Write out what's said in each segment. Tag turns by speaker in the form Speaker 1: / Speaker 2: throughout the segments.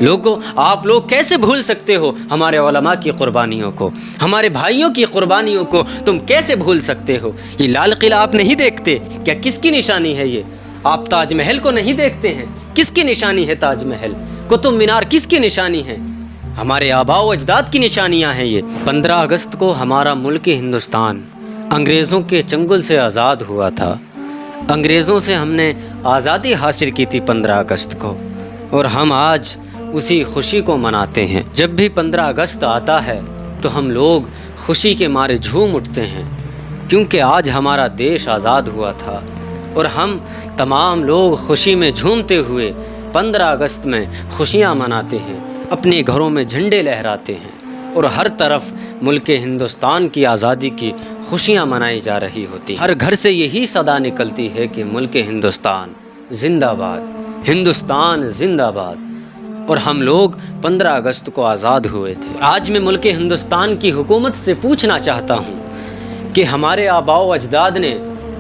Speaker 1: لوگوں آپ لوگ کیسے بھول سکتے ہو ہمارے علماء کی قربانیوں کو، ہمارے بھائیوں کی قربانیوں کو تم کیسے بھول سکتے ہو؟ یہ لال قلعہ آپ نہیں دیکھتے کیا کس کی نشانی ہے؟ یہ آپ تاج محل کو نہیں دیکھتے ہیں؟ کس کی نشانی ہے تاج محل؟ قطب مینار کس کی نشانی ہے؟ ہمارے آباء و اجداد کی نشانیاں ہیں یہ۔ 15 اگست کو ہمارا ملک ہندوستان انگریزوں کے چنگل سے آزاد ہوا تھا۔ انگریزوں سے ہم نے آزادی حاصل کی تھی 15 اگست کو، اور ہم آج اسی خوشی کو مناتے ہیں۔ جب بھی 15 اگست آتا ہے تو ہم لوگ خوشی کے مارے جھوم اٹھتے ہیں، کیونکہ آج ہمارا دیش آزاد ہوا تھا، اور ہم تمام لوگ خوشی میں جھومتے ہوئے 15 اگست میں خوشیاں مناتے ہیں، اپنے گھروں میں جھنڈے لہراتے ہیں، اور ہر طرف ملک ہندوستان کی آزادی کی خوشیاں منائی جا رہی ہوتی ہیں۔ ہر گھر سے یہی صدا نکلتی ہے کہ ملک ہندوستان زندہ باد، ہندوستان زندہ باد۔ اور ہم لوگ 15 اگست کو آزاد ہوئے تھے۔ آج میں ملک ہندوستان کی حکومت سے پوچھنا چاہتا ہوں کہ ہمارے آباء و اجداد نے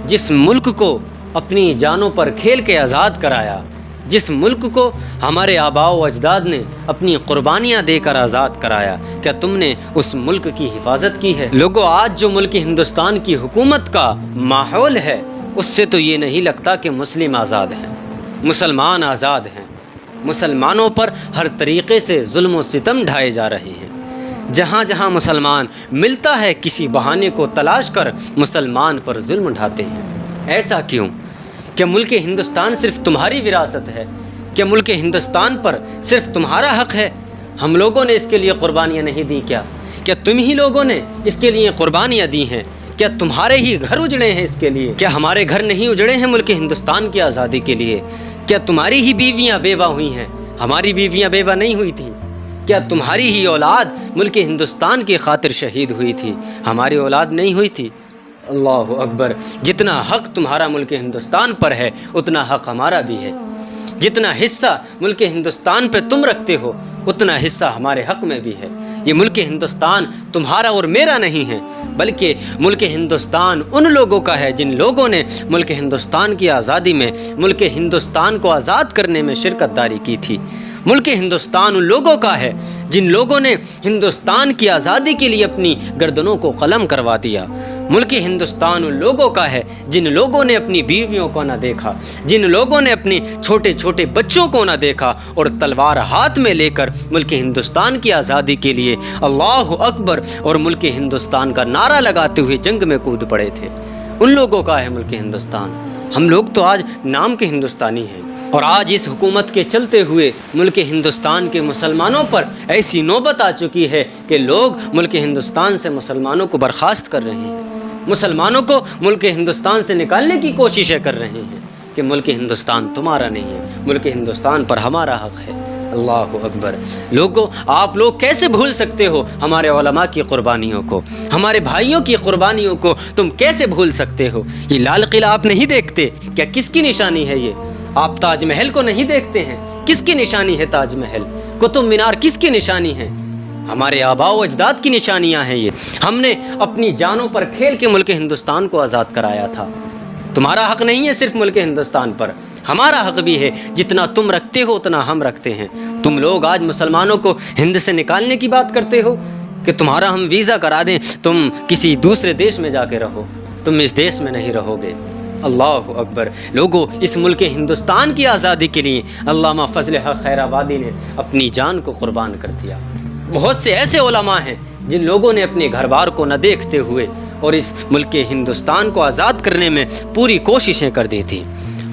Speaker 1: جس ملک کو اپنی جانوں پر کھیل کے آزاد کرایا، جس ملک کو ہمارے آباء و اجداد نے اپنی قربانیاں دے کر آزاد کرایا، کیا تم نے اس ملک کی حفاظت کی ہے؟ لوگوں، آج جو ملک ہندوستان کی حکومت کا ماحول ہے، اس سے تو یہ نہیں لگتا کہ مسلم آزاد ہیں، مسلمان آزاد ہیں۔ مسلمانوں پر ہر طریقے سے ظلم و ستم ڈھائے جا رہے ہیں۔ جہاں جہاں مسلمان ملتا ہے، کسی بہانے کو تلاش کر مسلمان پر ظلم ڈھاتے ہیں۔ ایسا کیوں؟ کیا ملک ہندوستان صرف تمہاری وراثت ہے؟ کیا ملک ہندوستان پر صرف تمہارا حق ہے؟ ہم لوگوں نے اس کے لیے قربانیاں نہیں دی کیا؟ کیا تم ہی لوگوں نے اس کے لیے قربانیاں دی ہیں؟ کیا تمہارے ہی گھر اجڑے ہیں اس کے لیے؟ کیا ہمارے گھر نہیں اجڑے ہیں ملک ہندوستان کی آزادی کے لیے؟ کیا تمہاری ہی بیویاں بیوہ ہوئی ہیں؟ ہماری بیویاں بیوہ نہیں ہوئی تھیں؟ کیا تمہاری ہی اولاد ملک ہندوستان کی خاطر شہید ہوئی تھی؟ ہماری اولاد نہیں ہوئی تھی؟ اللہ اکبر! جتنا حق تمہارا ملک ہندوستان پر ہے، اتنا حق ہمارا بھی ہے۔ جتنا حصہ ملک ہندوستان پہ تم رکھتے ہو، اتنا حصہ ہمارے حق میں بھی ہے۔ یہ ملک ہندوستان تمہارا اور میرا نہیں ہے، بلکہ ملک ہندوستان ان لوگوں کا ہے جن لوگوں نے ملک ہندوستان کی آزادی میں، ملک ہندوستان کو آزاد کرنے میں شرکت داری کی تھی۔ ملک ہندوستان ان لوگوں کا ہے جن لوگوں نے ہندوستان کی آزادی کے لیے اپنی گردنوں کو قلم کروا دیا۔ ملک ہندوستان ان لوگوں کا ہے جن لوگوں نے اپنی بیویوں کو نہ دیکھا، جن لوگوں نے اپنے چھوٹے چھوٹے بچوں کو نہ دیکھا، اور تلوار ہاتھ میں لے کر ملک ہندوستان کی آزادی کے لیے اللہ اکبر اور ملک ہندوستان کا نعرہ لگاتے ہوئے جنگ میں کود پڑے تھے۔ ان لوگوں کا ہے ملک ہندوستان۔ ہم لوگ تو آج نام کے ہندوستانی ہیں، اور آج اس حکومت کے چلتے ہوئے ملک ہندوستان کے مسلمانوں پر ایسی نوبت آ چکی ہے کہ لوگ ملک ہندوستان سے مسلمانوں کو برخاست کر رہے ہیں، مسلمانوں کو ملک ہندوستان سے نکالنے کی کوششیں کر رہے ہیں کہ ملک ہندوستان تمہارا نہیں ہے، ملک ہندوستان پر ہمارا حق ہے۔ اللہ اکبر! لوگوں، آپ لوگ کیسے بھول سکتے ہو ہمارے علماء کی قربانیوں کو، ہمارے بھائیوں کی قربانیوں کو تم کیسے بھول سکتے ہو؟ یہ لال قلعہ آپ نہیں دیکھتے کیا کس کی نشانی ہے؟ یہ آپ تاج محل کو نہیں دیکھتے ہیں؟ کس کی نشانی ہے تاج محل؟ قطب مینار کس کی نشانی ہے؟ ہمارے آباء و اجداد کی نشانیاں ہیں یہ۔ ہم نے اپنی جانوں پر کھیل کے ملک ہندوستان کو آزاد کرایا تھا۔ تمہارا حق نہیں ہے صرف ملک ہندوستان پر، ہمارا حق بھی ہے۔ جتنا تم رکھتے ہو اتنا ہم رکھتے ہیں۔ تم لوگ آج مسلمانوں کو ہند سے نکالنے کی بات کرتے ہو کہ تمہارا ہم ویزا کرا دیں، تم کسی دوسرے دیش میں جا کے رہو، تم اس دیش میں نہیں رہو گے۔ اللہ اکبر! لوگوں، اس ملک ہندوستان کی آزادی کے لیے علامہ فضل حق خیر آبادی نے اپنی جان کو قربان کر دیا۔ بہت سے ایسے علماء ہیں جن لوگوں نے اپنے گھر بار کو نہ دیکھتے ہوئے اور اس ملک ہندوستان کو آزاد کرنے میں پوری کوششیں کر دی تھیں۔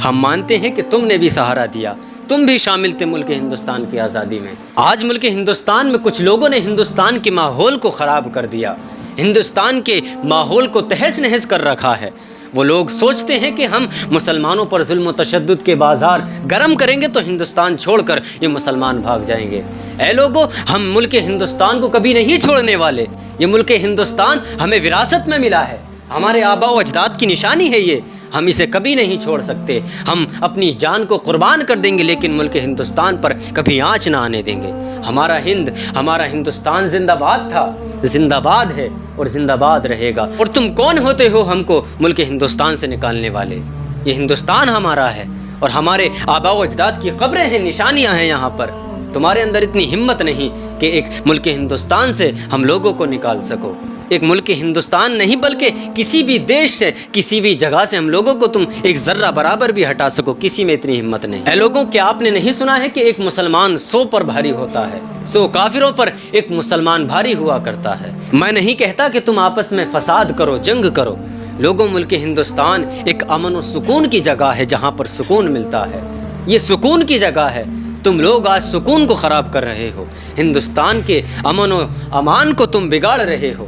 Speaker 1: ہم مانتے ہیں کہ تم نے بھی سہارا دیا، تم بھی شامل تھے ملک ہندوستان کی آزادی میں۔ آج ملک ہندوستان میں کچھ لوگوں نے ہندوستان کے ماحول کو خراب کر دیا، ہندوستان کے ماحول کو تہس نہس کر رکھا ہے۔ وہ لوگ سوچتے ہیں کہ ہم مسلمانوں پر ظلم و تشدد کے بازار گرم کریں گے تو ہندوستان چھوڑ کر یہ مسلمان بھاگ جائیں گے۔ اے لوگوں، ہم ملک ہندوستان کو کبھی نہیں چھوڑنے والے۔ یہ ملک ہندوستان ہمیں وراثت میں ملا ہے، ہمارے آباء و اجداد کی نشانی ہے یہ، ہم اسے کبھی نہیں چھوڑ سکتے۔ ہم اپنی جان کو قربان کر دیں گے لیکن ملک ہندوستان پر کبھی آنچ نہ آنے دیں گے۔ ہمارا ہندوستان زندہ باد تھا، زندہ باد ہے اور زندہ باد رہے گا۔ اور تم کون ہوتے ہو ہم کو ملک ہندوستان سے نکالنے والے؟ یہ ہندوستان ہمارا ہے اور ہمارے آباء و اجداد کی قبریں ہیں، نشانیاں ہیں یہاں پر۔ تمہارے اندر اتنی ہمت نہیں کہ ایک ملک ہندوستان سے ہم لوگوں کو نکال سکو۔ ایک ملک ہندوستان نہیں بلکہ کسی بھی دیش سے، کسی بھی جگہ سے ہم لوگوں کو تم ایک ذرہ برابر بھی ہٹا سکو، کسی میں اتنی ہمت نہیں۔ اے لوگوں، کیا آپ نے نہیں سنا ہے کہ ایک مسلمان 100 پر بھاری ہوتا ہے؟ 100 کافروں پر ایک مسلمان بھاری ہوا کرتا ہے۔ میں نہیں کہتا کہ تم آپس میں فساد کرو، جنگ کرو۔ لوگوں، ملک ہندوستان ایک امن و سکون کی جگہ ہے جہاں پر سکون ملتا ہے۔ یہ سکون کی جگہ ہے، تم لوگ آج سکون کو خراب کر رہے ہو، ہندوستان کے امن و امان کو تم بگاڑ رہے ہو۔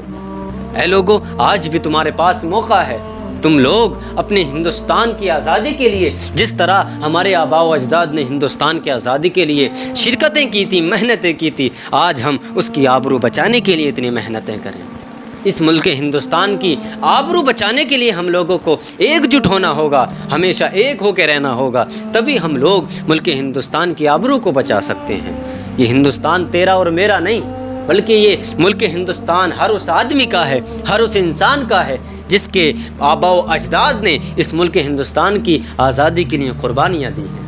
Speaker 1: اے لوگوں، آج بھی تمہارے پاس موقع ہے، تم لوگ اپنے ہندوستان کی آزادی کے لیے جس طرح ہمارے آباء و اجداد نے ہندوستان کی آزادی کے لیے شرکتیں کی تھی، محنتیں کی تھی، آج ہم اس کی آبرو بچانے کے لیے اتنی محنتیں کریں۔ اس ملک ہندوستان کی آبرو بچانے کے لیے ہم لوگوں کو ایک جٹ ہونا ہوگا، ہمیشہ ایک ہو کے رہنا ہوگا، تبھی ہم لوگ ملک ہندوستان کی آبرو کو بچا سکتے ہیں۔ یہ ہندوستان تیرا اور میرا نہیں، بلکہ یہ ملک ہندوستان ہر اس آدمی کا ہے، ہر اس انسان کا ہے جس کے آباء و اجداد نے اس ملک ہندوستان کی آزادی کے لیے قربانیاں دی ہیں۔